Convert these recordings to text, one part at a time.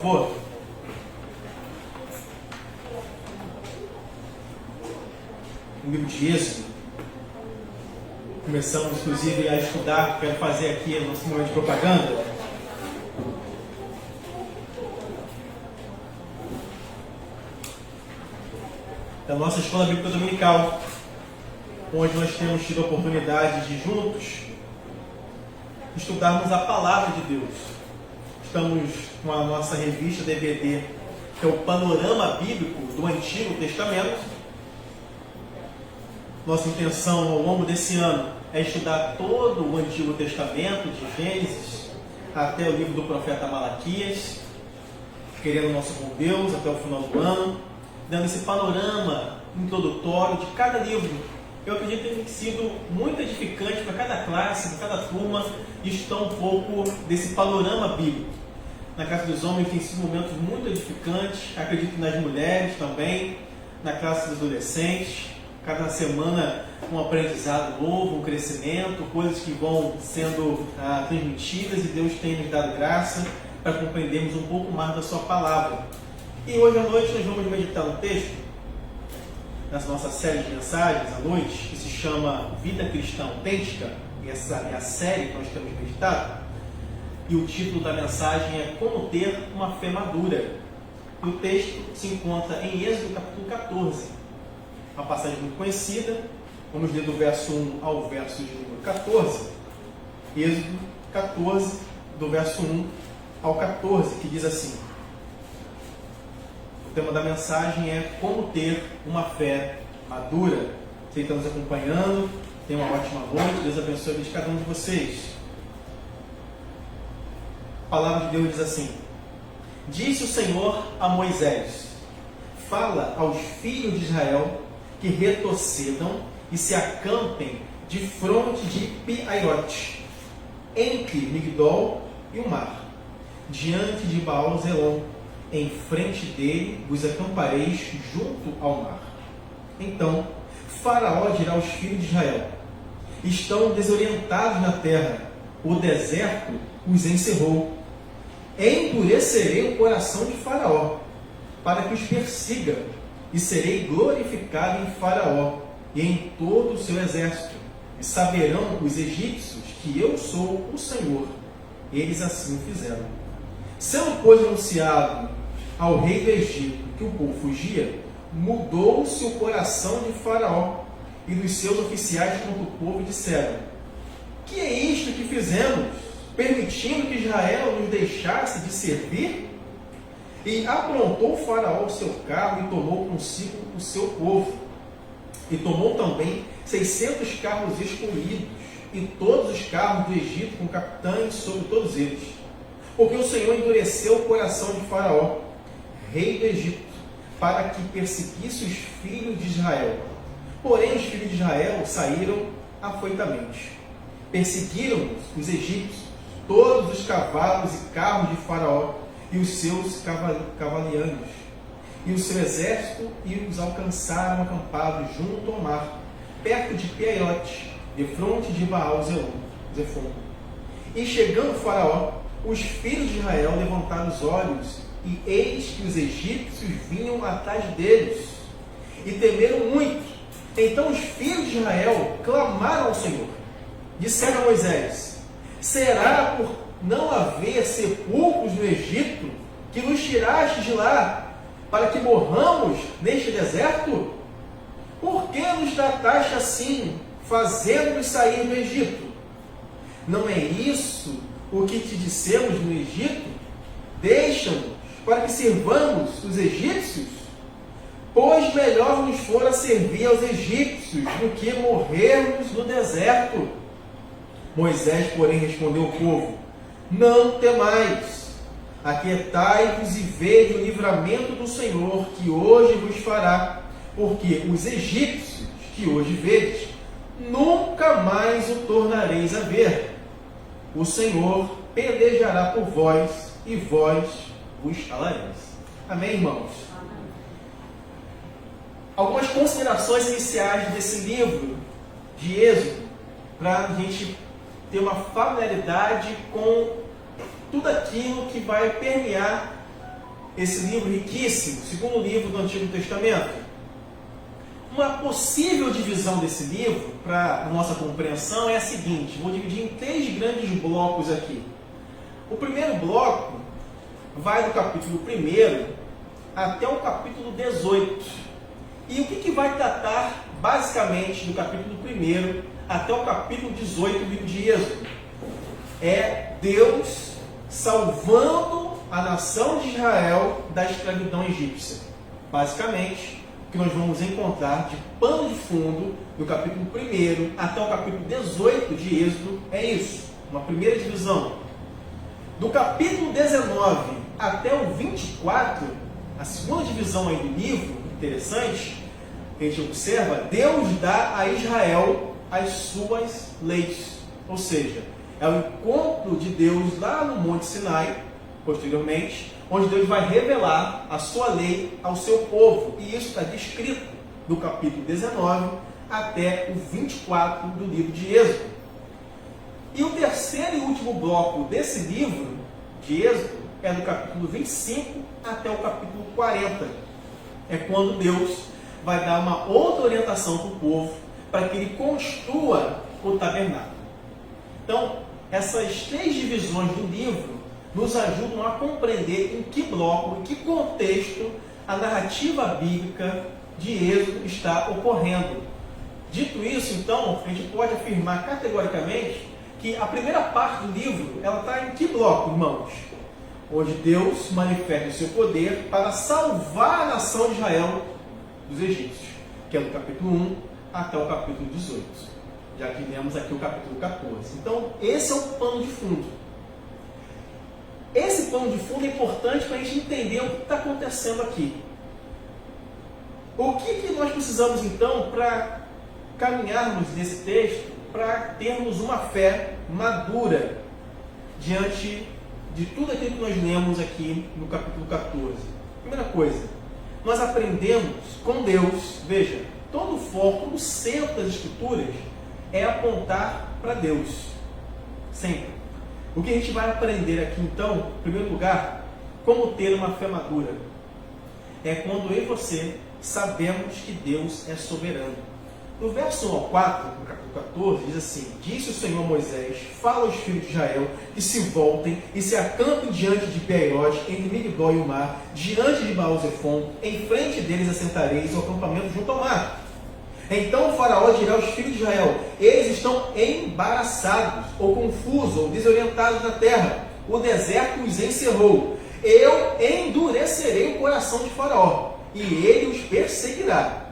Por no livro de Êxodo, começamos inclusive a estudar, quero fazer aqui o nosso momento de propaganda. Da nossa escola bíblica dominical, onde nós temos tido a oportunidade de juntos estudarmos a palavra de Deus. Estamos com a nossa revista DVD, que é o Panorama Bíblico do Antigo Testamento. Nossa intenção ao longo desse ano é estudar todo o Antigo Testamento, de Gênesis até o livro do profeta Malaquias, querendo nosso bom Deus, até o final do ano, dando esse panorama introdutório de cada livro. Eu acredito que tem sido muito edificante para cada classe, para cada turma, estudar um pouco desse panorama bíblico. Na Casa dos Homens tem sido momentos muito edificantes, acredito nas mulheres também, na classe dos adolescentes. Cada semana um aprendizado novo, um crescimento, coisas que vão sendo transmitidas, e Deus tem nos dado graça para compreendermos um pouco mais da sua palavra. E hoje à noite nós vamos meditar no texto, nessa nossa série de mensagens à noite, que se chama Vida Cristã Autêntica, e essa é a série que nós temos meditado. E o título da mensagem é Como Ter uma Fé Madura. E o texto se encontra em Êxodo capítulo 14. Uma passagem muito conhecida. Vamos ler do verso 1 ao verso de número 14. Êxodo 14, do verso 1 ao 14, que diz assim. O tema da mensagem é Como Ter uma Fé Madura. Vocês estão nos acompanhando. Tenham uma ótima noite. Deus abençoe a vida de cada um de vocês. A palavra de Deus diz assim: Disse o Senhor a Moisés: Fala aos filhos de Israel que retrocedam e se acampem de fronte de Pi-Hahirote, entre Migdol e o mar, diante de Baal-Zelon. Em frente dele vos acampareis junto ao mar. Então Faraó dirá aos filhos de Israel: Estão desorientados na terra, o deserto os encerrou. Endurecerei o coração de Faraó, para que os persiga, e serei glorificado em Faraó e em todo o seu exército, e saberão os egípcios que eu sou o Senhor. Eles assim fizeram. Sendo, pois, anunciado ao rei do Egito que o povo fugia, mudou-se o coração de Faraó e dos seus oficiais contra o povo, e disseram: Que é isto que fizemos, permitindo que Israel nos deixasse de servir? E aprontou Faraó o seu carro e tomou consigo o seu povo. E tomou também 600 carros escolhidos e todos os carros do Egito, com capitães sobre todos eles. Porque o Senhor endureceu o coração de Faraó, rei do Egito, para que perseguisse os filhos de Israel. Porém, os filhos de Israel saíram afoitamente. Perseguiram os egípcios, todos os cavalos e carros de Faraó e os seus cavalianos e o seu exército, e os alcançaram acampados junto ao mar, perto de Pi-Hahirote, defronte de Baal-Zelon. E chegando Faraó, os filhos de Israel levantaram os olhos, e eis que os egípcios vinham atrás deles, e temeram muito. Então os filhos de Israel clamaram ao Senhor. Disseram a Moisés: Será por não haver sepulcros no Egito que nos tiraste de lá, para que morramos neste deserto? Por que nos trataste assim, fazendo-nos sair do Egito? Não é isso o que te dissemos no Egito? Deixa-nos para que sirvamos os egípcios? Pois melhor nos fora servir aos egípcios do que morrermos no deserto. Moisés, porém, respondeu ao povo: Não temais, aquietai-vos e vede o livramento do Senhor, que hoje vos fará, porque os egípcios que hoje vedes, nunca mais o tornareis a ver. O Senhor pelejará por vós, e vós vos calareis. Amém, irmãos? Amém. Algumas considerações iniciais desse livro de Êxodo, para a gente ter uma familiaridade com tudo aquilo que vai permear esse livro riquíssimo, segundo livro do Antigo Testamento. Uma possível divisão desse livro, para a nossa compreensão, é a seguinte: vou dividir em 3 grandes blocos aqui. O primeiro bloco vai do capítulo 1 até o capítulo 18. E o que vai tratar, basicamente, do capítulo 1 até o capítulo 18 do livro de Êxodo? É Deus salvando a nação de Israel da escravidão egípcia. Basicamente, o que nós vamos encontrar de pano de fundo do capítulo 1 até o capítulo 18 de Êxodo é isso, uma primeira divisão. Do capítulo 19 até o 24, a segunda divisão aí do livro, interessante, que a gente observa, Deus dá a Israel as suas leis. Ou seja, é o encontro de Deus lá no Monte Sinai, posteriormente, onde Deus vai revelar a sua lei ao seu povo. E isso está descrito do capítulo 19 até o 24 do livro de Êxodo. E o terceiro e último bloco desse livro de Êxodo é do capítulo 25 até o capítulo 40. É quando Deus vai dar uma outra orientação para o povo, para que ele construa o tabernáculo. Então, essas 3 divisões do livro nos ajudam a compreender em que bloco, em que contexto a narrativa bíblica de Êxodo está ocorrendo. Dito isso, então, a gente pode afirmar categoricamente que a primeira parte do livro, ela está em que bloco, irmãos? Onde Deus manifesta o seu poder para salvar a nação de Israel dos egípcios, que é do capítulo 1 até o capítulo 18. Já que lemos aqui o capítulo 14. Então, esse é o pano de fundo. Esse pano de fundo é importante para a gente entender o que está acontecendo aqui. O que nós precisamos, então, para caminharmos nesse texto, para termos uma fé madura diante de tudo aquilo que nós lemos aqui no capítulo 14? Primeira coisa, nós aprendemos com Deus, veja, todo o foco, todo o centro das Escrituras é apontar para Deus, sempre. O que a gente vai aprender aqui então, em primeiro lugar, como ter uma fé madura, é quando eu e você sabemos que Deus é soberano. No verso 1 ao 4, no capítulo 14, diz assim: Disse o Senhor a Moisés: Fala aos filhos de Israel que se voltem e se acampem diante de Beerós, entre Migdol e o mar, diante de Baal-Zephon, em frente deles assentareis o acampamento junto ao mar. Então o faraó dirá aos filhos de Israel: Eles estão embaraçados, ou confusos, ou desorientados na terra. O deserto os encerrou. Eu endurecerei o coração de faraó, e ele os perseguirá.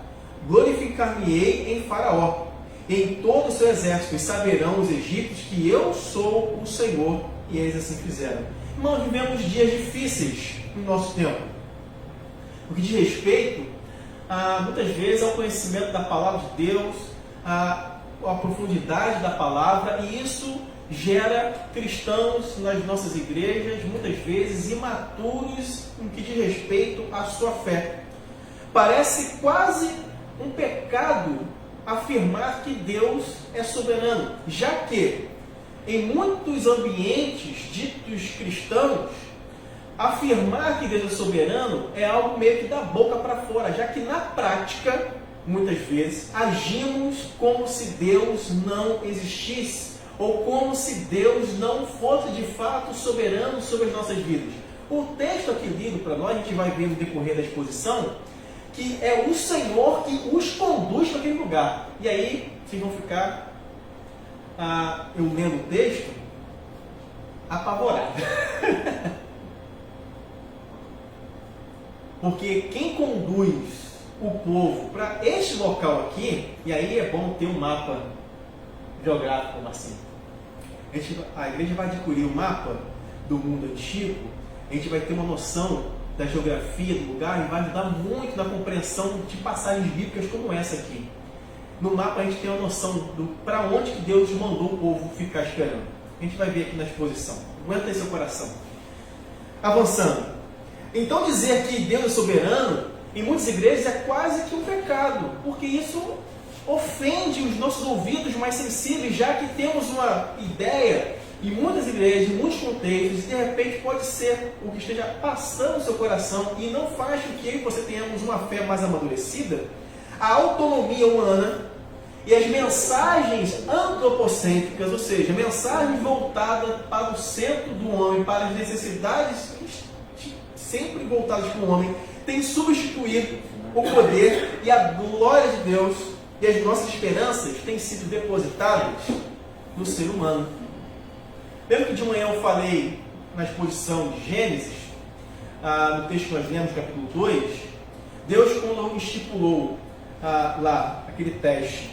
Glorificar-me-ei em faraó, em todo o seu exército, e saberão os egípcios que eu sou o Senhor. E eles assim fizeram. Irmãos, vivemos dias difíceis no nosso tempo. O que diz respeito muitas vezes ao conhecimento da palavra de Deus, à profundidade da palavra, e isso gera cristãos nas nossas igrejas, muitas vezes imaturos no que diz respeito à sua fé. Parece quase um pecado afirmar que Deus é soberano, já que em muitos ambientes ditos cristãos, afirmar que Deus é soberano é algo meio que da boca para fora, já que na prática, muitas vezes, agimos como se Deus não existisse, ou como se Deus não fosse de fato soberano sobre as nossas vidas. O texto aqui lido para nós, a gente vai ver no decorrer da exposição, que é o Senhor que os conduz para aquele lugar. E aí, vocês vão ficar, eu lendo o texto, apavorados. Porque quem conduz o povo para este local aqui, e aí é bom ter um mapa geográfico assim. A igreja vai adquirir o mapa do mundo antigo, a gente vai ter uma noção da geografia do lugar e vai ajudar muito na compreensão de passagens bíblicas como essa aqui. No mapa a gente tem uma noção do para onde que Deus mandou o povo ficar esperando. A gente vai ver aqui na exposição. Aguenta aí seu coração. Avançando. Então dizer que Deus é soberano, em muitas igrejas é quase que um pecado, porque isso ofende os nossos ouvidos mais sensíveis, já que temos uma ideia em muitas igrejas, em muitos contextos, e de repente pode ser o que esteja passando no seu coração e não faz com que eu e você tenhamos uma fé mais amadurecida, a autonomia humana e as mensagens antropocêntricas, ou seja, mensagens voltadas para o centro do homem, para as necessidades sempre voltadas para o homem, têm substituído o poder e a glória de Deus, e as nossas esperanças têm sido depositadas no ser humano. Lembra que de manhã eu falei na exposição de Gênesis, no texto que nós lemos, capítulo 2, Deus, quando estipulou lá aquele teste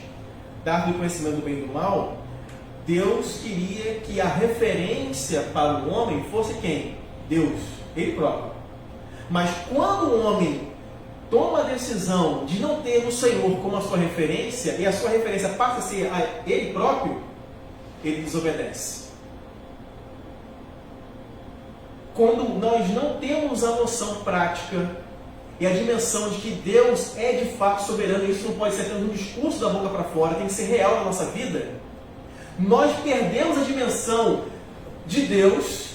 da árvore do conhecimento do bem e do mal, Deus queria que a referência para o homem fosse quem? Deus, Ele próprio. Mas quando o homem toma a decisão de não ter o Senhor como a sua referência, e a sua referência passa a ser a Ele próprio, ele desobedece. Quando nós não temos a noção prática e a dimensão de que Deus é de fato soberano, isso não pode ser apenas um discurso da boca para fora, tem que ser real na nossa vida, nós perdemos a dimensão de Deus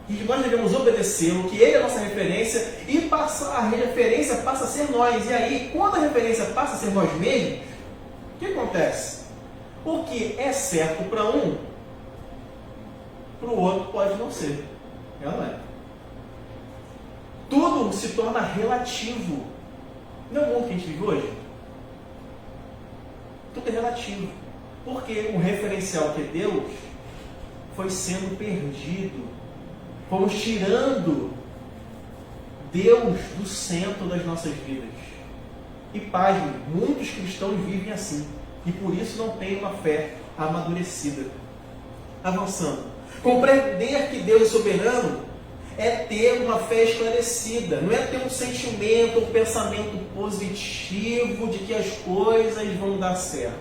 e que nós devemos obedecê-lo, que Ele é a nossa referência, e a referência passa a ser nós. E aí, quando a referência passa a ser nós mesmos, o que acontece? O que é certo para um, para o outro pode não ser. Não é? Tudo se torna relativo. Não é o mundo que a gente vive hoje? Tudo é relativo. Porque o referencial que é Deus foi sendo perdido. Fomos tirando Deus do centro das nossas vidas. E pasme, muitos cristãos vivem assim. E por isso não têm uma fé amadurecida. Avançando. Compreender que Deus é soberano é ter uma fé esclarecida. Não é ter um sentimento, um pensamento positivo de que as coisas vão dar certo.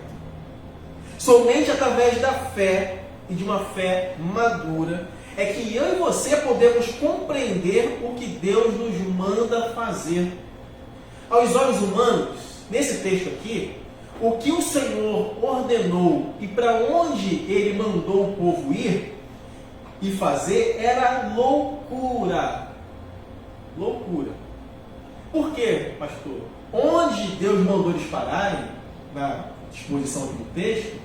Somente através da fé e de uma fé madura é que eu e você podemos compreender o que Deus nos manda fazer. Aos olhos humanos, nesse texto aqui, o que o Senhor ordenou e para onde Ele mandou o povo ir e fazer era loucura. Loucura. Por quê, pastor? Onde Deus mandou eles pararem, na exposição aqui do texto,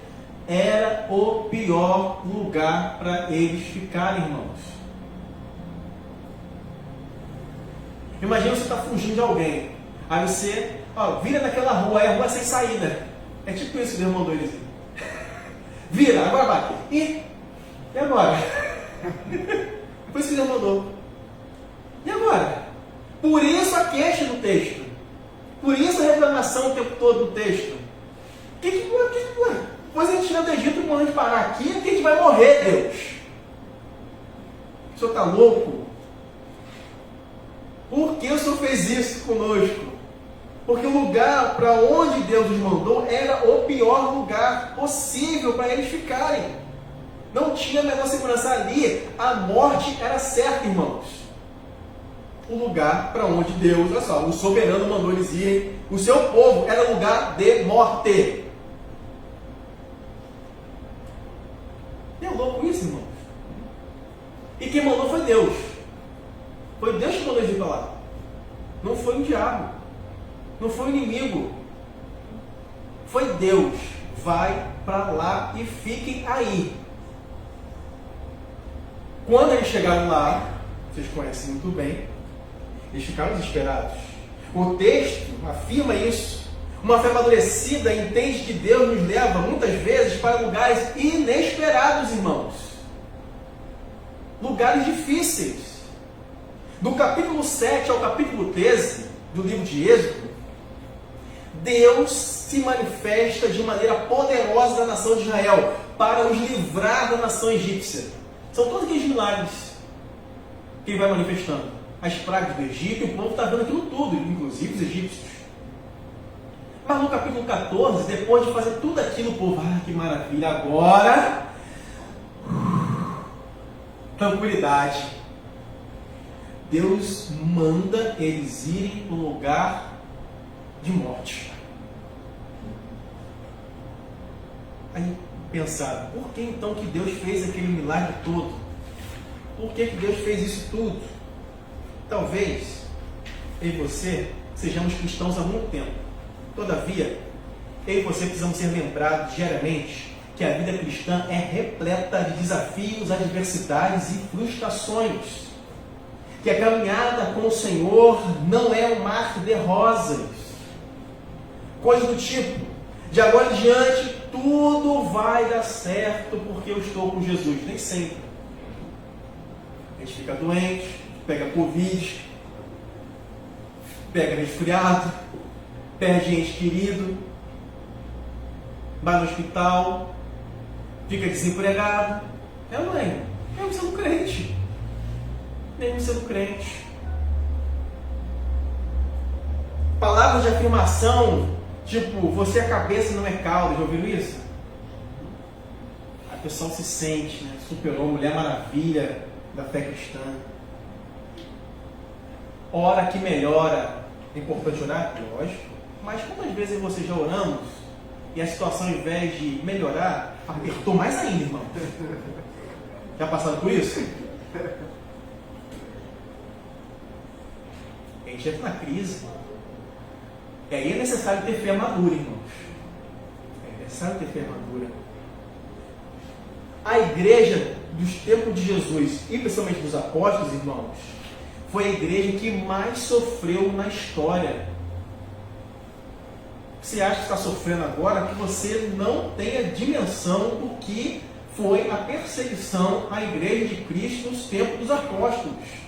era o pior lugar para eles ficarem, irmãos. Imagina você está fugindo de alguém. Aí você, vira naquela rua, é a rua sem saída. É tipo isso que Deus mandou eles ir. Vira, agora vai. E agora? Foi isso que Deus mandou. E agora? Por isso a queixa do texto. Por isso a reclamação o tempo todo do texto. Depois a gente tira do Egito, quando a gente parar aqui, a gente vai morrer, Deus. O Senhor está louco? Por que o Senhor fez isso conosco? Porque o lugar para onde Deus nos mandou era o pior lugar possível para eles ficarem. Não tinha a menor segurança ali. A morte era certa, irmãos. O lugar para onde Deus, olha só, o soberano mandou eles irem. O seu povo era lugar de morte. É louco isso, irmãos. E quem mandou foi Deus. Foi Deus que mandou eles ir para lá. Não foi o diabo. Não foi o inimigo. Foi Deus. Vai para lá e fiquem aí. Quando eles chegaram lá, vocês conhecem muito bem, eles ficaram desesperados. O texto afirma isso. Uma fé amadurecida entende que Deus nos leva muitas vezes para lugares inesperados, irmãos. Lugares difíceis. Do capítulo 7 ao capítulo 13 do livro de Êxodo, Deus se manifesta de maneira poderosa da nação de Israel para os livrar da nação egípcia. São todos aqueles milagres que ele vai manifestando. As pragas do Egito, e o povo está vendo aquilo tudo, inclusive os egípcios. Mas no capítulo 14, depois de fazer tudo aquilo, o povo, que maravilha, agora, tranquilidade. Deus manda eles irem para um lugar de morte. Aí, pensado, por que então que Deus fez aquele milagre todo? Por que Deus fez isso tudo? Talvez eu e você sejamos cristãos há muito tempo. Todavia, eu e você precisamos ser lembrados diariamente que a vida cristã é repleta de desafios, adversidades e frustrações. Que a caminhada com o Senhor não é um mar de rosas. Coisa do tipo, de agora em diante, tudo vai dar certo porque eu estou com Jesus. Nem sempre. A gente fica doente, pega Covid, pega resfriado, perde ente querido, vai no hospital, fica desempregado. É ou não é? Mesmo sendo crente. Mesmo sendo crente. Palavras de afirmação, tipo, você é cabeça, não é cauda. Já ouviram isso? A pessoa se sente, né? Superou, Mulher Maravilha da fé cristã. Ora que melhora. É importante orar? Lógico. Mas quantas vezes você já oramos e a situação, ao invés de melhorar, apertou mais ainda, irmão? Já passaram por isso? A gente entra na crise. E aí é necessário ter fé madura, irmãos. É necessário ter fé madura. A igreja dos tempos de Jesus, e principalmente dos apóstolos, irmãos, foi a igreja que mais sofreu na história. Você acha que está sofrendo agora que você não tem a dimensão do que foi a perseguição à igreja de Cristo nos tempos dos apóstolos.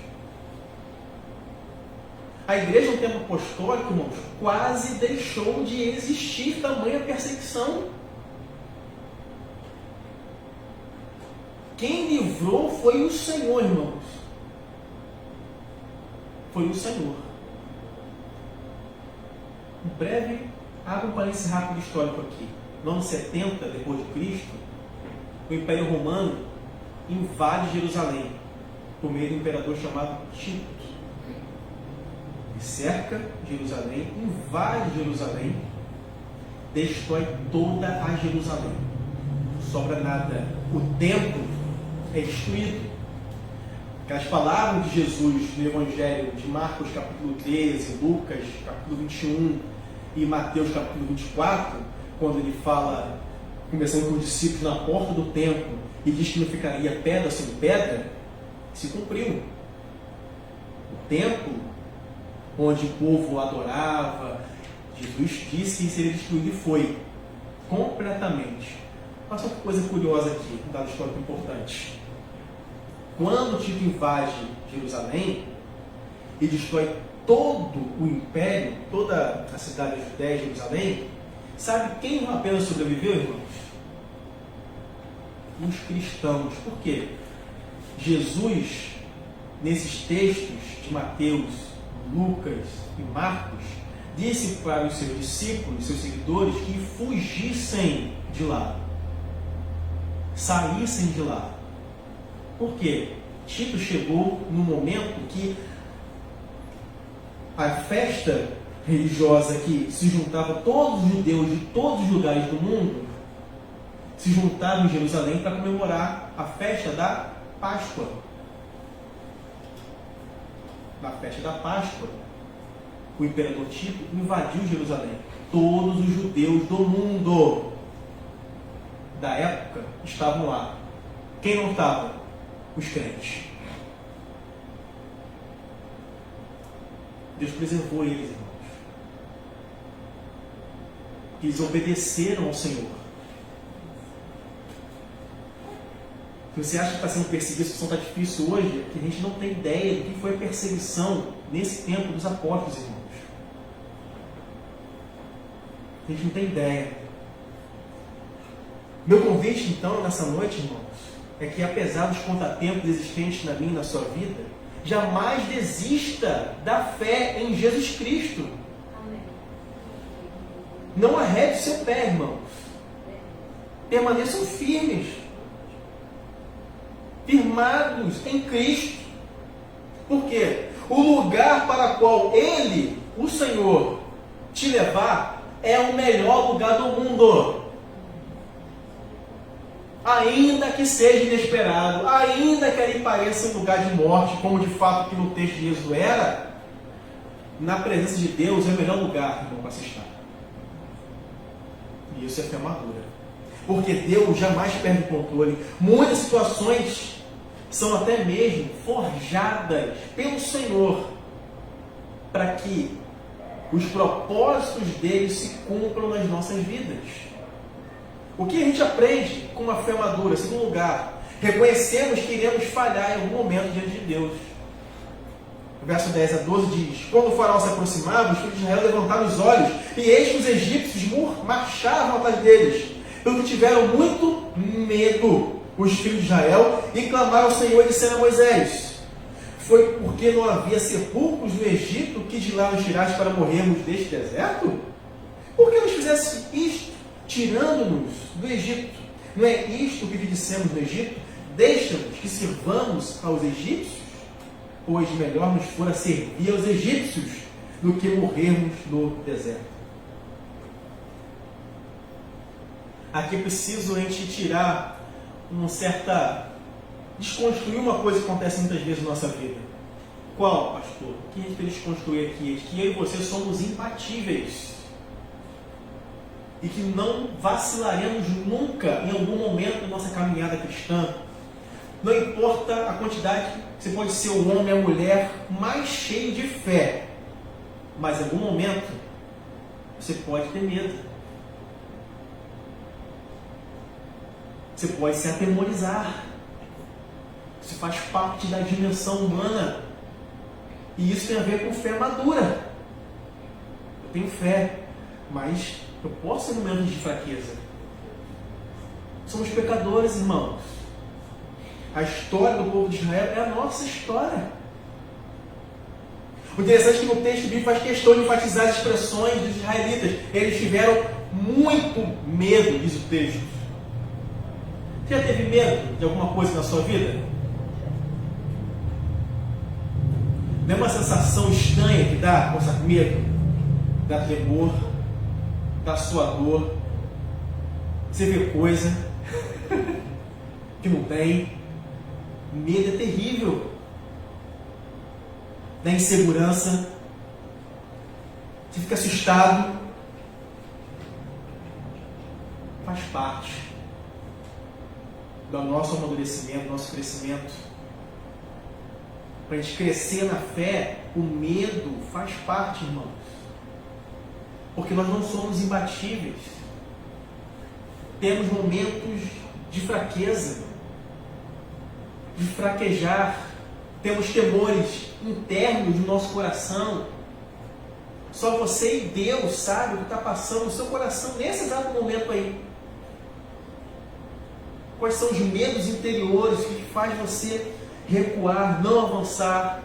A igreja no tempo apostólico, irmãos, quase deixou de existir tamanha perseguição. Quem livrou foi o Senhor, irmãos. Foi o Senhor. Um breve, abra um parênteses rápido histórico aqui. No ano 70 depois de Cristo, o Império Romano invade Jerusalém por meio do imperador chamado Tito. Ele cerca Jerusalém, invade Jerusalém, destrói toda a Jerusalém. Não sobra nada. O templo é destruído. Aquelas palavras de Jesus no Evangelho de Marcos capítulo 13, Lucas capítulo 21 e Mateus capítulo 24, quando ele fala, começando com os discípulos na porta do templo, e diz que não ficaria pedra sobre pedra, se cumpriu. O templo, onde o povo adorava, Jesus disse que seria destruído e foi, completamente. Olha só que coisa curiosa aqui, um dado histórico importante. Quando Tito invade Jerusalém e destrói todo o império, toda a cidade de Judéia, Jerusalém, sabe quem apenas sobreviveu, irmãos? Os cristãos. Por quê? Jesus, nesses textos de Mateus, Lucas e Marcos, disse para os seus discípulos, seus seguidores, que fugissem de lá, saíssem de lá. Por quê? Tito chegou no momento que a festa religiosa que se juntava todos os judeus de todos os lugares do mundo se juntavam em Jerusalém para comemorar a festa da Páscoa. Na festa da Páscoa, o imperador Tito invadiu Jerusalém. Todos os judeus do mundo da época estavam lá. Quem não estava? Os crentes. Deus preservou eles, irmãos. Eles obedeceram ao Senhor. Se você acha que está sendo perseguido, a situação está difícil hoje, é que a gente não tem ideia do que foi a perseguição nesse tempo dos apóstolos, irmãos. A gente não tem ideia. Meu convite, então, nessa noite, irmãos, é que apesar dos contratempos existentes na minha e na sua vida, jamais desista da fé em Jesus Cristo. Amém. Não arrede seu pé, irmãos. Permaneçam firmes. Firmados em Cristo. Por quê? O lugar para o qual Ele, o Senhor, te levar é o melhor lugar do mundo. ainda que seja inesperado, ainda que ali pareça um lugar de morte, como de fato que no texto de Êxodo era, na presença de Deus é o melhor lugar, irmão, para se estar. E isso é fé madura. Porque Deus jamais perde o controle. Muitas situações são até mesmo forjadas pelo Senhor para que os propósitos dele se cumpram nas nossas vidas. O que a gente aprende com uma fé madura? Segundo lugar, reconhecemos que iremos falhar em algum momento diante de Deus. O verso 10 a 12 diz: quando o faraó se aproximava, os filhos de Israel levantaram os olhos, e eis que os egípcios marchavam atrás deles, pelo que tiveram muito medo os filhos de Israel, e clamaram ao Senhor e disseram a Moisés: foi porque não havia sepulcros no Egito que de lá nos tiraste para morrermos deste deserto? Por que nos fizesse isto, tirando-nos do Egito? Não é isto que te dissemos no Egito? Deixa-nos que sirvamos aos egípcios? Pois melhor nos fora servir aos egípcios do que morrermos no deserto. Aqui é preciso a gente tirar desconstruir uma coisa que acontece muitas vezes na nossa vida. Qual, pastor? O que a gente tem que desconstruir aqui? É que eu e você somos imbatíveis. E que não vacilaremos nunca em algum momento da nossa caminhada cristã. Não importa a quantidade, você pode ser o homem ou a mulher mais cheio de fé, mas em algum momento você pode ter medo. Você pode se atemorizar. Isso faz parte da dimensão humana. E isso tem a ver com fé madura. Eu tenho fé, mas eu posso ter momentos de fraqueza. Somos pecadores, irmãos. A história do povo de Israel é a nossa história. O interessante é que no texto bíblico faz questão de enfatizar as expressões dos israelitas. Eles tiveram muito medo, diz o texto. Você já teve medo de alguma coisa na sua vida? Não é uma sensação estranha que dá, medo? Dá temor, dá suador. Você vê coisa que não tem. Medo é terrível. Da insegurança. Você fica assustado. Faz parte do nosso amadurecimento, do nosso crescimento. Para a gente crescer na fé, o medo faz parte, irmãos. Porque nós não somos imbatíveis. Temos momentos de fraqueza, de fraquejar, temos temores internos no nosso coração. Só você e Deus sabe o que está passando no seu coração nesse exato momento aí. Quais são os medos interiores que faz você recuar, não avançar,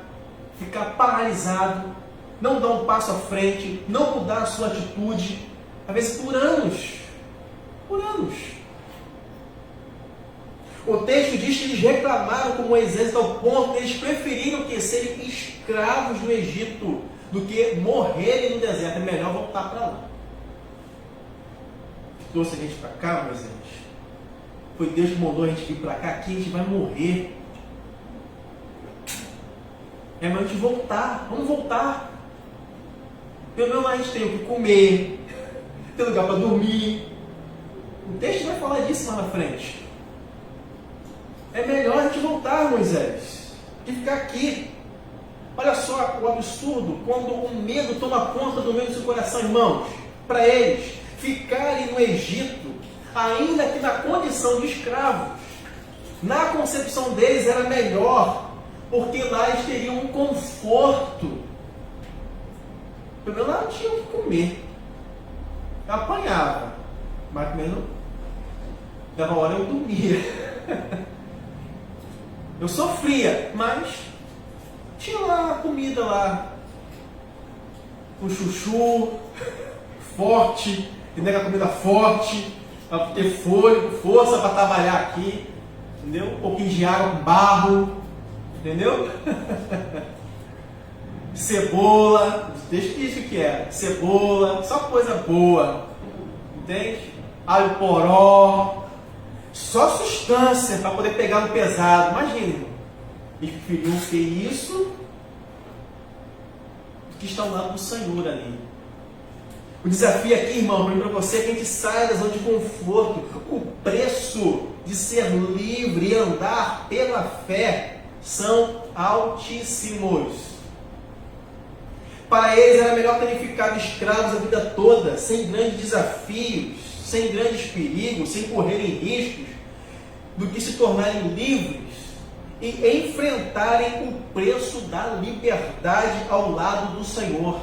ficar paralisado, não dar um passo à frente, não mudar a sua atitude, às vezes por anos. Por anos. O texto diz que eles reclamaram com Moisés ao ponto que eles preferiram que serem escravos no Egito do que morrerem no deserto. É melhor voltar para lá. Trouxe a gente para cá, Moisés. Foi Deus que mandou a gente vir para cá. Aqui a gente vai morrer. É melhor a gente voltar. Vamos voltar. Pelo menos lá a gente tem o que comer, tem lugar para dormir. O texto vai falar disso lá na frente. É melhor a gente voltar, Moisés, que ficar aqui. Olha só o absurdo, quando o medo toma conta do meio do seu coração, irmãos. Para eles ficarem no Egito, ainda que na condição de escravos, na concepção deles era melhor, porque lá eles teriam um conforto. Pelo menos lá tinham o que comer. Eu apanhava, mas pelo menos dava hora eu dormia. Eu sofria, mas tinha lá a comida lá, o chuchu forte, entendeu? A comida forte, para ter fôlego, força para trabalhar aqui, entendeu? Um pouquinho de água com barro, entendeu? Cebola, deixa isso que é, cebola, só coisa boa, entende? Alho poró, só sustância para poder pegar no pesado. Imagina, irmão. Eles preferiam ter isso do que estar ao lado do Senhor ali. O desafio aqui, irmão, para você é que a gente saia da zona de conforto. O preço de ser livre e andar pela fé são altíssimos. Para eles era melhor terem ficado escravos a vida toda, sem grandes desafios, sem grandes perigos, sem correrem riscos, do que se tornarem livres e enfrentarem o preço da liberdade ao lado do Senhor.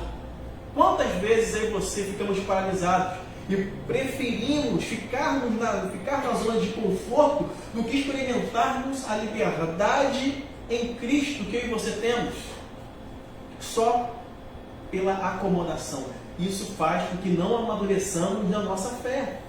Quantas vezes aí você ficamos paralisados e preferimos ficar na zona de conforto do que experimentarmos a liberdade em Cristo que eu e você temos? Só pela acomodação. Isso faz com que não amadureçamos na nossa fé.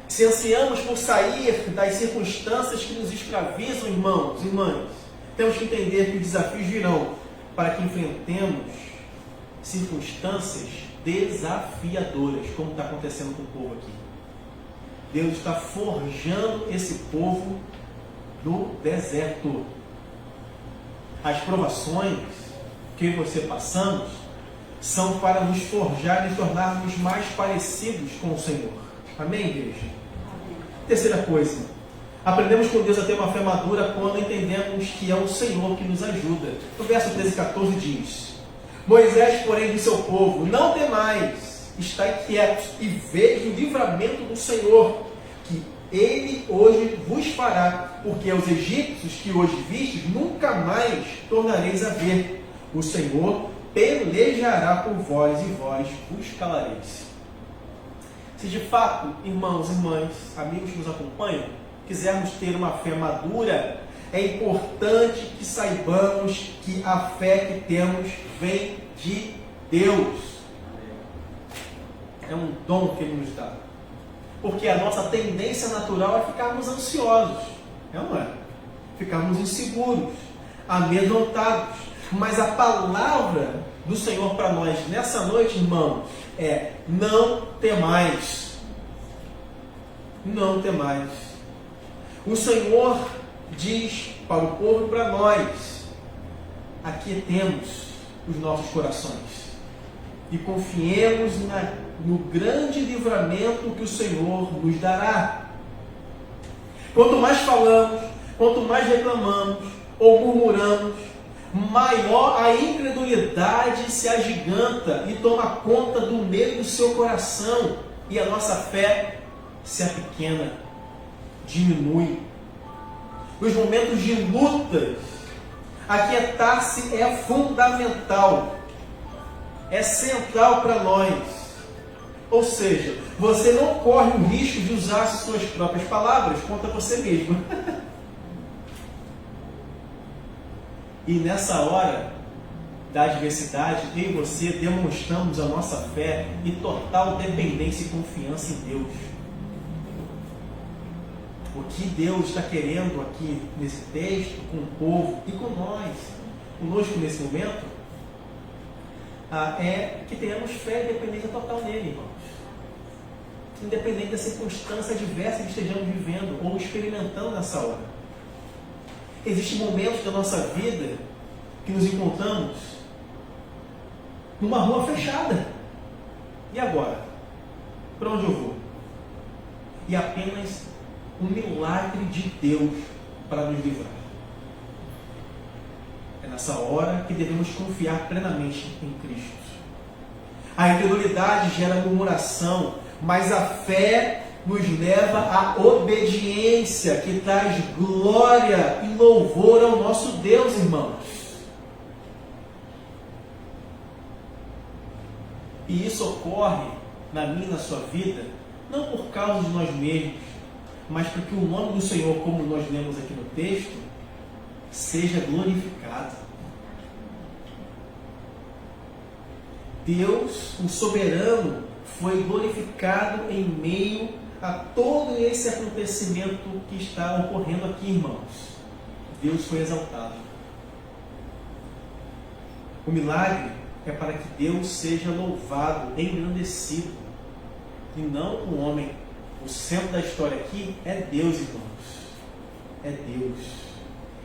Se ansiamos por sair das circunstâncias que nos escravizam, irmãos e irmãs, temos que entender que os desafios virão para que enfrentemos circunstâncias desafiadoras, como está acontecendo com o povo aqui. Deus está forjando esse povo no deserto. As provações que você passamos são para nos forjar e nos tornarmos mais parecidos com o Senhor. Amém, igreja? Amém. Terceira coisa, aprendemos com Deus a ter uma fé madura quando entendemos que é o Senhor que nos ajuda. No verso 13 e 14 diz: Moisés, porém, disse ao povo: Não temais, estai quietos e veja o livramento do Senhor, que Ele hoje vos fará, porque aos egípcios que hoje vistes, nunca mais tornareis a ver. O Senhor pelejará por vós e vós os calareis. Se de fato, irmãos e irmãs, amigos que nos acompanham, quisermos ter uma fé madura, é importante que saibamos que a fé que temos vem de Deus. É um dom que Ele nos dá. Porque a nossa tendência natural é ficarmos ansiosos. É ou não é? Ficarmos inseguros, amedrontados. Mas a palavra do Senhor para nós nessa noite, irmãos, é: não temais. Não temais. O Senhor diz para o povo e para nós: aquietemos os nossos corações e confiemos no grande livramento que o Senhor nos dará. Quanto mais falamos, quanto mais reclamamos ou murmuramos, maior a incredulidade se agiganta e toma conta do meio do seu coração, e a nossa fé se apequena, diminui. Nos momentos de lutas, aquietar-se é fundamental, é central para nós. Ou seja, você não corre o risco de usar as suas próprias palavras contra você mesmo. E nessa hora da adversidade, eu e você demonstramos a nossa fé e total dependência e confiança em Deus. O que Deus está querendo aqui nesse texto, com o povo e com nós, conosco nesse momento, é que tenhamos fé e dependência total nele, irmãos. Independente da circunstância adversa que estejamos vivendo ou experimentando nessa hora. Existem momentos da nossa vida que nos encontramos numa rua fechada. E agora? Para onde eu vou? E apenas um milagre de Deus para nos livrar. É nessa hora que devemos confiar plenamente em Cristo. A incredulidade gera murmuração, mas a fé nos leva à obediência, que traz glória e louvor ao nosso Deus, irmãos. E isso ocorre na minha e na sua vida, não por causa de nós mesmos, mas para que o nome do Senhor, como nós lemos aqui no texto, seja glorificado. Deus, o soberano, foi glorificado em meio a todo esse acontecimento que está ocorrendo aqui, irmãos. Deus foi exaltado. O milagre é para que Deus seja louvado, engrandecido, e não o homem O centro da história aqui é Deus, irmãos. É Deus.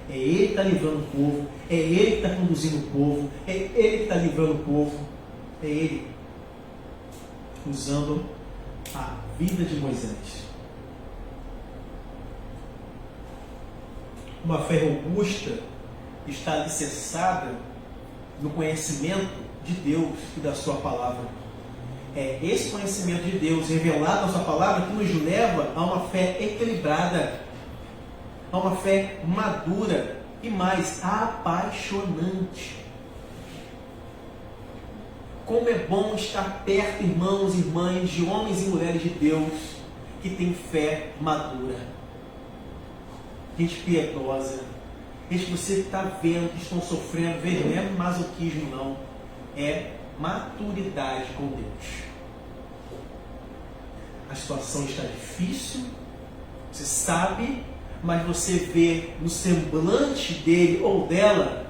É Ele que está livrando o povo. É Ele que está conduzindo o povo. É Ele que está livrando o povo. É Ele usando a vida de Moisés. Uma fé robusta está alicerçada no conhecimento de Deus e da sua palavra. É esse conhecimento de Deus revelado na sua palavra que nos leva a uma fé equilibrada, a uma fé madura e mais apaixonante. Como é bom estar perto, irmãos e irmãs, de homens e mulheres de Deus que têm fé madura. Gente piedosa. Gente que você está vendo que estão sofrendo, veja, não é masoquismo não, é maturidade com Deus. A situação está difícil, você sabe, mas você vê no semblante dele ou dela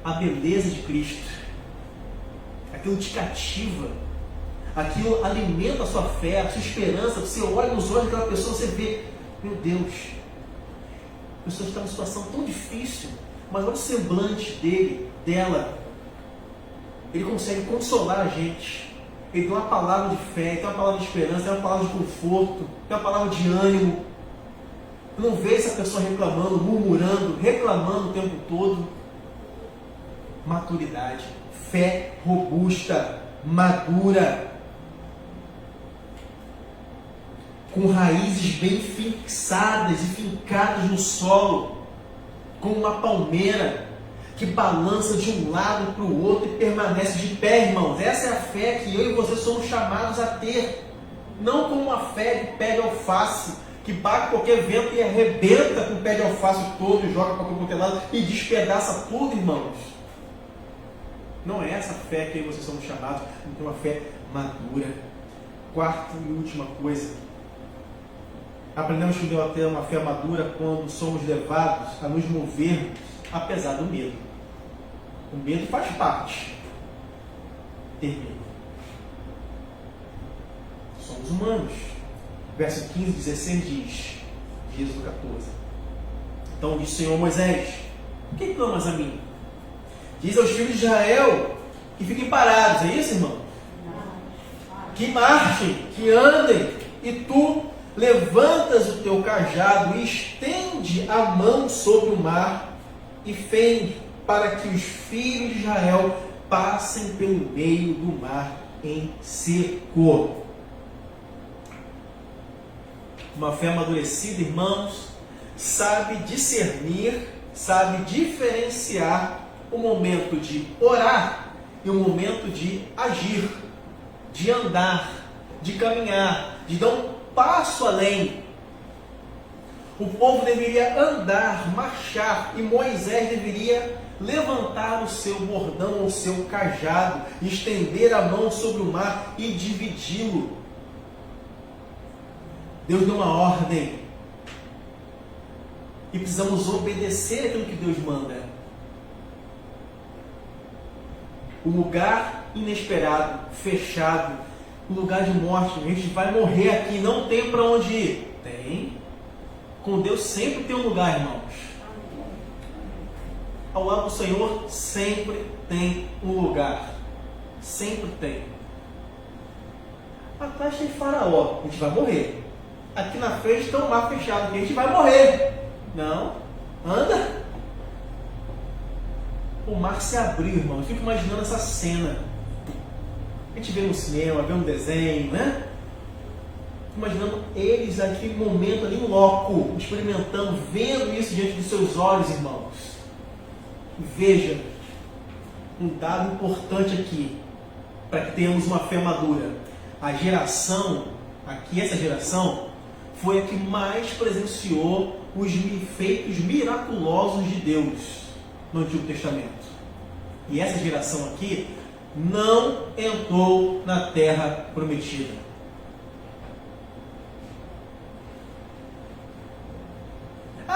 a beleza de Cristo. Aquilo te cativa, aquilo alimenta a sua fé, a sua esperança. Você olha nos olhos daquela pessoa, você vê, meu Deus, a pessoa está numa situação tão difícil, mas olha o semblante dele, dela. Ele consegue consolar a gente. Ele tem uma palavra de fé, tem uma palavra de esperança, tem uma palavra de conforto, tem uma palavra de ânimo. Não vê essa pessoa reclamando, murmurando, reclamando o tempo todo. Maturidade, fé robusta, madura, com raízes bem fixadas e fincadas no solo, como uma palmeira que balança de um lado para o outro e permanece de pé, irmãos. Essa é a fé que eu e você somos chamados a ter. Não como uma fé de pé de alface, que bate qualquer vento e arrebenta com o pé de alface todo e joga para qualquer lado e despedaça tudo, irmãos. Não é essa fé que eu e você somos chamados, é uma fé madura. Quarta e última coisa. Aprendemos que devemos ter uma fé madura quando somos levados a nos movermos apesar do medo. O medo faz parte. Ter medo. Somos humanos. Verso 15, 16 diz, Êxodo 14. Então diz o Senhor a Moisés: por que clamas a mim? Diz aos filhos de Israel que fiquem parados. É isso, irmão? Que marchem, que andem, e tu levantas o teu cajado e estende a mão sobre o mar e fende para que os filhos de Israel passem pelo meio do mar em seco. Uma fé amadurecida, irmãos, sabe discernir, sabe diferenciar o momento de orar e o momento de agir, de andar, de caminhar, de dar um passo além. O povo deveria andar, marchar, e Moisés deveria levantar o seu bordão ou o seu cajado, estender a mão sobre o mar e dividi-lo. Deus deu uma ordem e precisamos obedecer aquilo que Deus manda. O lugar inesperado, fechado, o lugar de morte, a gente vai morrer aqui, não tem para onde ir. Tem. Com Deus sempre tem um lugar, irmãos. Ao lado do Senhor sempre tem um lugar. Sempre tem. Atrás tem Faraó, a gente vai morrer. Aqui na frente está o mar fechado, a gente vai morrer. Não, anda. O mar se abriu, irmão. Eu fico imaginando essa cena. A gente vê no cinema, vê um desenho, né? Imaginando eles naquele momento ali em loco, experimentando, vendo isso diante dos seus olhos, irmãos. Veja, um dado importante aqui, para que tenhamos uma fé madura. A geração, aqui essa geração, foi a que mais presenciou os feitos miraculosos de Deus no Antigo Testamento. E essa geração aqui não entrou na terra prometida.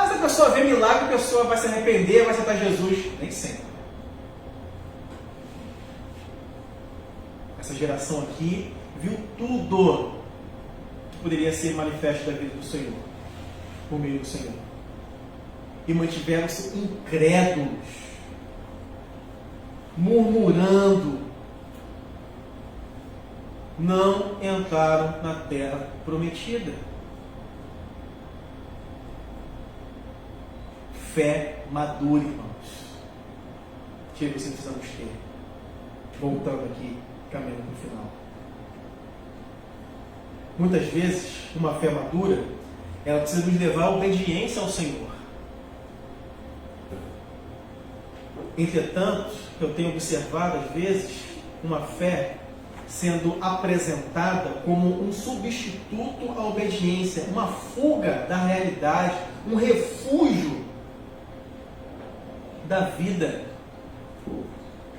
Se a pessoa vê milagre, a pessoa vai se arrepender, vai aceitar Jesus. Nem sempre. Essa geração aqui viu tudo. que poderia ser manifesto da vida do Senhor, por meio do Senhor. E mantiveram-se incrédulos, murmurando, não entraram na terra prometida. Fé madura, irmãos, que você precisamos ter. Voltando aqui, caminhando para o final. Muitas vezes, uma fé madura, ela precisa nos levar à obediência ao Senhor. Entretanto, eu tenho observado, às vezes, uma fé sendo apresentada como um substituto à obediência, uma fuga da realidade, um refúgio da vida,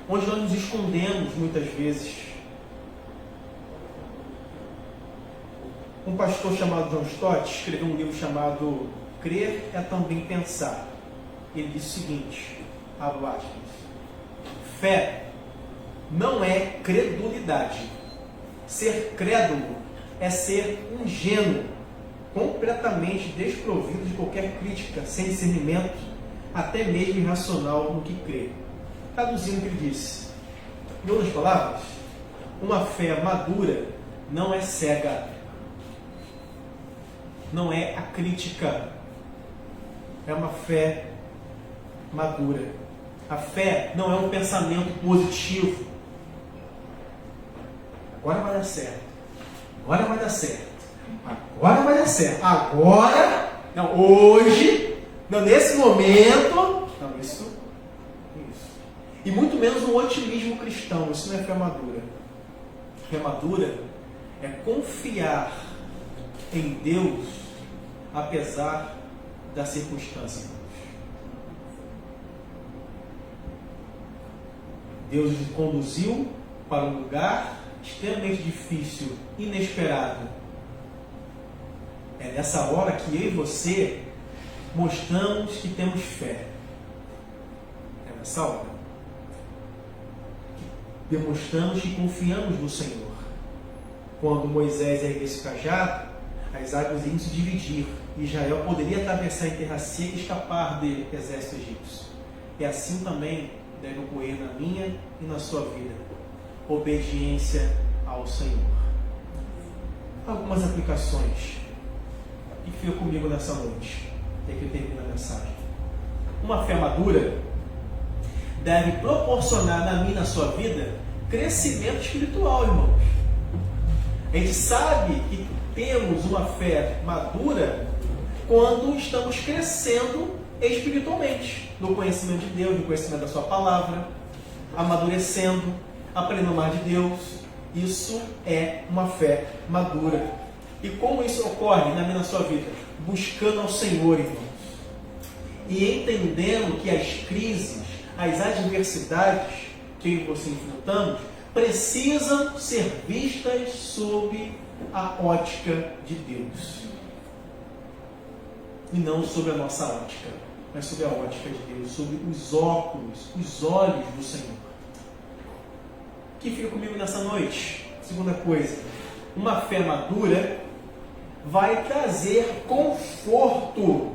onde nós nos escondemos muitas vezes. Um pastor chamado John Stott escreveu um livro chamado Crer é Também Pensar. Ele diz o seguinte, abre aspas, fé não é credulidade. Ser crédulo é ser ingênuo, completamente desprovido de qualquer crítica, sem discernimento, até mesmo irracional no que crê. Traduzindo o que ele disse. Em outras palavras, uma fé madura não é cega, não é a crítica, é uma fé madura. A fé não é um pensamento positivo. Agora vai dar certo. Agora vai dar certo. Agora vai dar certo. Agora, não, hoje, não, nesse momento, não, isso. E muito menos um otimismo cristão. Isso não é fé madura. Fé madura é confiar em Deus apesar da circunstância. Deus nos conduziu para um lugar extremamente difícil, inesperado. É nessa hora que eu e você mostramos que temos fé. É nessa hora que demonstramos que confiamos no Senhor. Quando Moisés ergueu esse cajado, as águas iriam se dividir. Israel poderia atravessar em terra seca e escapar do exército egípcio. E assim também deve ocorrer na minha e na sua vida. Obediência ao Senhor. Algumas aplicações. E fica comigo nessa noite. Até que eu termine a mensagem. Uma fé madura deve proporcionar na minha e na sua vida crescimento espiritual, irmãos. A gente sabe que temos uma fé madura quando estamos crescendo espiritualmente, no conhecimento de Deus, no conhecimento da sua palavra, amadurecendo, aprendendo mais de Deus. Isso é uma fé madura. E como isso ocorre na minha e na sua vida? Buscando ao Senhor, irmãos. E entendendo que as crises, as adversidades que você enfrentamos, precisam ser vistas sob a ótica de Deus. E não sobre a nossa ótica, mas sobre a ótica de Deus, sobre os óculos, os olhos do Senhor. Que fica comigo nessa noite? Segunda coisa, uma fé madura vai trazer conforto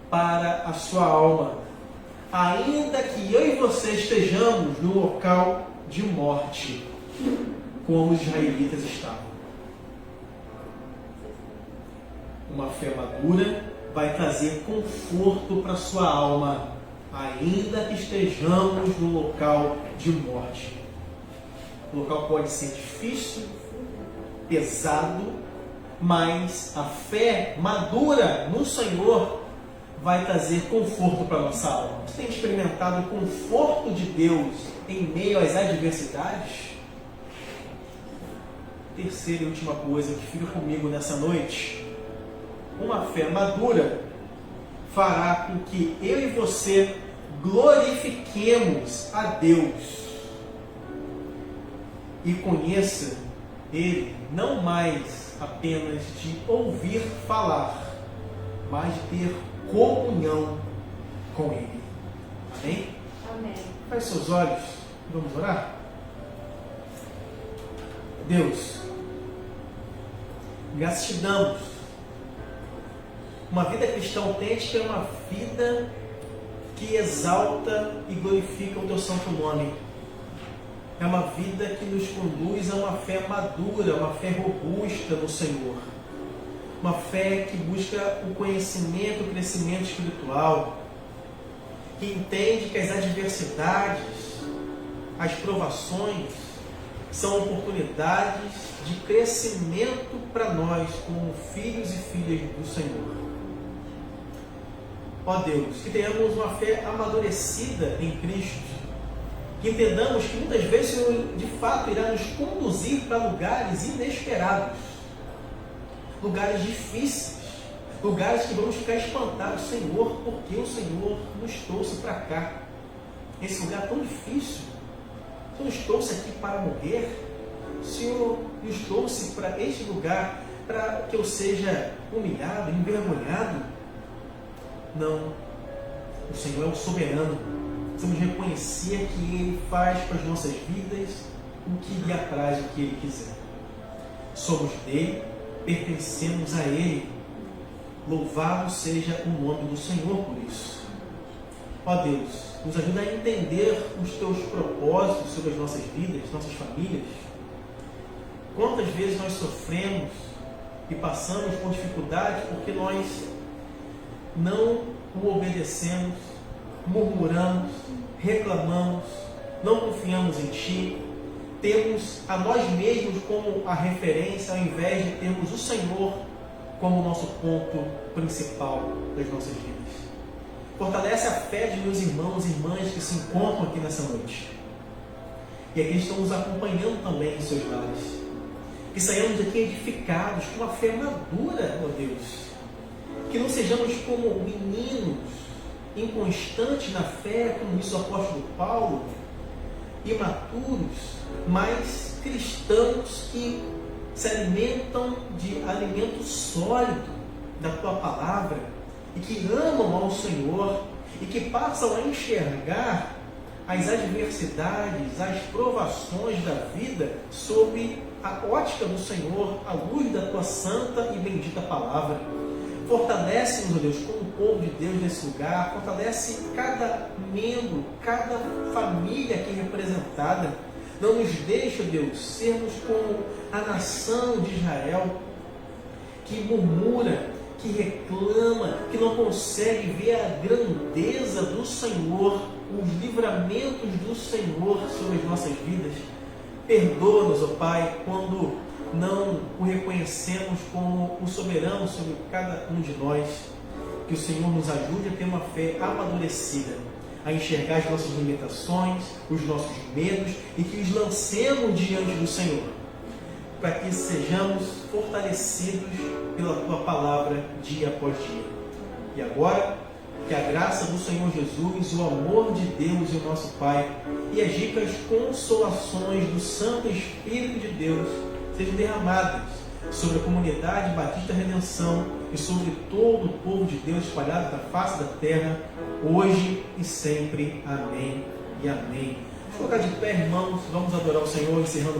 para a sua alma, ainda que eu e você estejamos no local de morte, como os israelitas estavam. Uma fé madura vai trazer conforto para a sua alma, ainda que estejamos no local de morte. O local pode ser difícil, pesado, mas a fé madura no Senhor vai trazer conforto para a nossa alma. Você tem experimentado o conforto de Deus em meio às adversidades? Terceira e última coisa que fica comigo nessa noite. Uma fé madura fará com que eu e você glorifiquemos a Deus e conheça Ele não mais apenas de ouvir falar, mas de ter comunhão com Ele. Amém? Amém. Feche seus olhos, vamos orar? Deus, Graças te damos. Uma vida cristã autêntica é uma vida que exalta e glorifica o teu santo nome. É uma vida que nos conduz a uma fé madura, uma fé robusta no Senhor. Uma fé que busca o conhecimento, o crescimento espiritual. Que entende que as adversidades, as provações, são oportunidades de crescimento para nós, como filhos e filhas do Senhor. Ó Deus, que tenhamos uma fé amadurecida em Cristo. Que entendamos que muitas vezes o Senhor de fato irá nos conduzir para lugares inesperados, lugares difíceis, lugares que vamos ficar espantados, Senhor, porque o Senhor nos trouxe para cá, esse lugar tão difícil. O Senhor nos trouxe aqui para morrer, o Senhor nos trouxe para este lugar para que eu seja humilhado, envergonhado. Não, o Senhor é o soberano. Precisamos reconhecer que Ele faz para as nossas vidas o que lhe apraz, o que Ele quiser. Somos dele, pertencemos a Ele. Louvado seja o nome do Senhor por isso. Ó Deus, nos ajuda a entender os teus propósitos sobre as nossas vidas, nossas famílias. Quantas vezes nós sofremos e passamos por dificuldades porque nós não o obedecemos, murmuramos, reclamamos, não confiamos em Ti, temos a nós mesmos como a referência, ao invés de termos o Senhor como o nosso ponto principal das nossas vidas. Fortalece a fé de meus irmãos e irmãs que se encontram aqui nessa noite. E aqueles que estão nos acompanhando também em seus lares. Que saiamos daqui edificados com uma fé madura, ó Deus. Que não sejamos como meninos inconstantes na fé, como diz o apóstolo Paulo, imaturos, mas cristãos que se alimentam de alimento sólido da Tua Palavra e que amam ao Senhor e que passam a enxergar as adversidades, as provações da vida sob a ótica do Senhor, à luz da Tua santa e bendita Palavra. Fortalece-nos, ó Deus, como o povo de Deus nesse lugar, fortalece cada membro, cada família aqui representada. Não nos deixa, Deus, sermos como a nação de Israel, que murmura, que reclama, que não consegue ver a grandeza do Senhor, os livramentos do Senhor sobre as nossas vidas. Perdoa-nos, ó Pai, quando não o reconhecemos como o soberano sobre cada um de nós. Que o Senhor nos ajude a ter uma fé amadurecida, a enxergar as nossas limitações, os nossos medos e que os lancemos diante do Senhor, para que sejamos fortalecidos pela Tua Palavra dia após dia. E agora, que a graça do Senhor Jesus, o amor de Deus e o nosso Pai e as ricas consolações do Santo Espírito de Deus sejam derramadas sobre a comunidade Batista Redenção e sobre todo o povo de Deus espalhado da face da terra, hoje e sempre. Amém e amém. Vamos colocar de pé, irmãos, vamos adorar o Senhor, encerrando